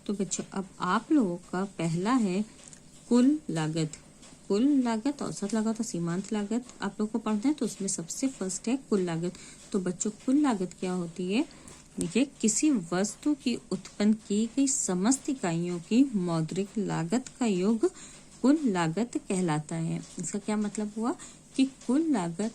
तो बच्चों अब आप लोगों का पहला है कुल लागत। कुल लागत, औसत लागत और सीमांत लागत आप लोग को पढ़ना है, तो उसमें सबसे फर्स्ट है कुल लागत। तो बच्चों कुल लागत क्या होती है? देखिए, किसी वस्तु की उत्पन्न की गई समस्त इकाइयों की मौद्रिक लागत का योग कुल लागत कहलाता है। इसका क्या मतलब हुआ कि कुल लागत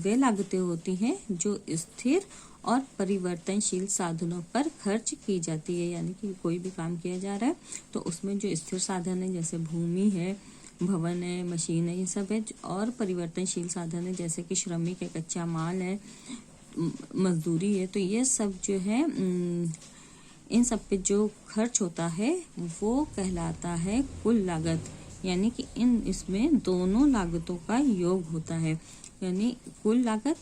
वे लागतें होती हैं जो स्थिर और परिवर्तनशील साधनों पर खर्च की जाती है। यानी कि कोई भी काम किया जा रहा है तो उसमें जो स्थिर साधन है जैसे भूमि है, भवन है, मशीन है, ये सब है, और परिवर्तनशील साधन है जैसे कि श्रमिक है, कच्चा माल है, मजदूरी है, तो ये सब जो है इन सब पे जो खर्च होता है वो कहलाता है कुल लागत। यानी कि इसमें दोनों लागतों का योग होता है। यानी कुल लागत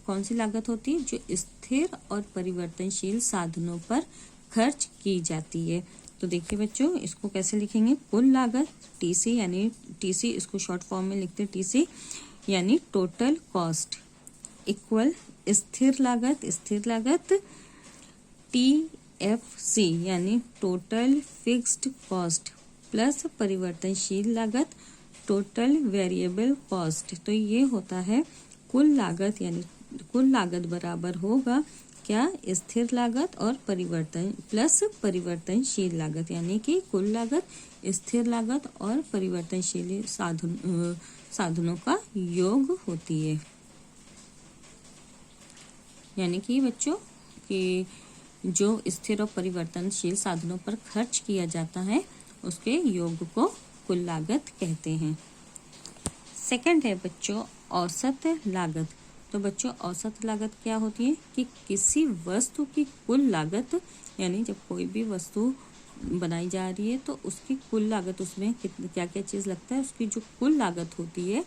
कौन सी लागत होती है? जो स्थिर और परिवर्तनशील साधनों पर खर्च की जाती है। तो देखिए बच्चों, इसको कैसे लिखेंगे? कुल लागत टीसी, यानी टीसी इसको शॉर्ट फॉर्म में लिखते हैं टीसी, यानी टोटल कॉस्ट, इक्वल स्थिर लागत टीएफसी, यानी टोटल फिक्स्ड कॉस्ट, प्लस परिवर्तनशील लागत टोटल वेरिएबल कॉस्ट। तो ये होता है कुल लागत। यानी कुल लागत बराबर होगा क्या? स्थिर लागत और परिवर्तनशील लागत, यानी कि कुल लागत स्थिर लागत और परिवर्तनशील साधनों का योग होती है। यानी कि बच्चों कि जो स्थिर और परिवर्तनशील साधनों पर खर्च किया जाता है उसके योग को कुल लागत कहते हैं। सेकंड है बच्चों औसत लागत। तो बच्चों औसत लागत क्या होती है कि किसी वस्तु की कुल लागत, यानी जब कोई भी वस्तु बनाई जा रही है तो उसकी कुल लागत, उसमें क्या क्या चीज़ लगता है, उसकी जो कुल लागत होती है,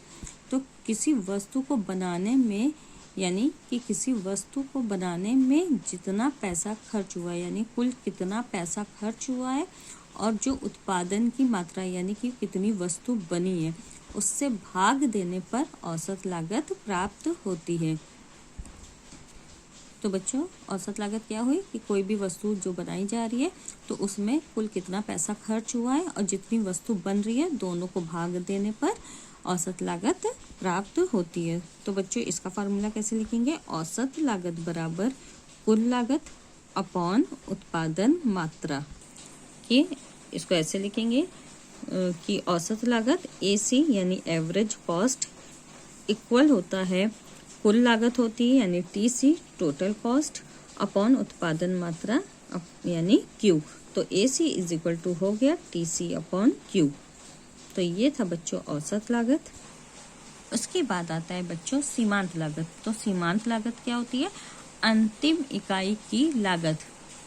तो किसी वस्तु को बनाने में, यानी कि किसी वस्तु को बनाने में जितना पैसा खर्च हुआ है, यानी कुल कितना पैसा खर्च हुआ है, और जो उत्पादन की मात्रा यानी कि कितनी वस्तु बनी है उससे भाग देने पर औसत लागत प्राप्त होती है। तो बच्चों औसत लागत क्या हुई कि कोई भी वस्तु जो बनाई जा रही है तो उसमें कुल कितना पैसा खर्च हुआ है और जितनी वस्तु बन रही है दोनों को भाग देने पर औसत लागत प्राप्त होती है। तो बच्चों इसका फार्मूला कैसे लिखेंगे? औसत लागत बराबर कुल लागत अपॉन उत्पादन मात्रा। कि इसको ऐसे लिखेंगे कि औसत लागत AC यानी एवरेज कॉस्ट इक्वल होता है कुल लागत होती है यानी TC टोटल कॉस्ट अपॉन उत्पादन मात्रा यानी Q। तो AC इज इक्वल टू हो गया TC अपॉन Q। तो ये था बच्चों औसत लागत। उसके बाद आता है बच्चों सीमांत लागत। तो सीमांत लागत क्या होती है? अंतिम इकाई की लागत।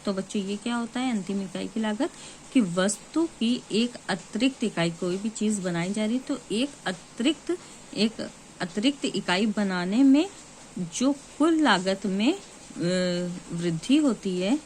तो बच्चों ये क्या होता है अंतिम इकाई की लागत? कि वस्तु की एक अतिरिक्त इकाई, कोई भी चीज बनाई जा रही है तो एक अतिरिक्त इकाई बनाने में जो कुल लागत में वृद्धि होती है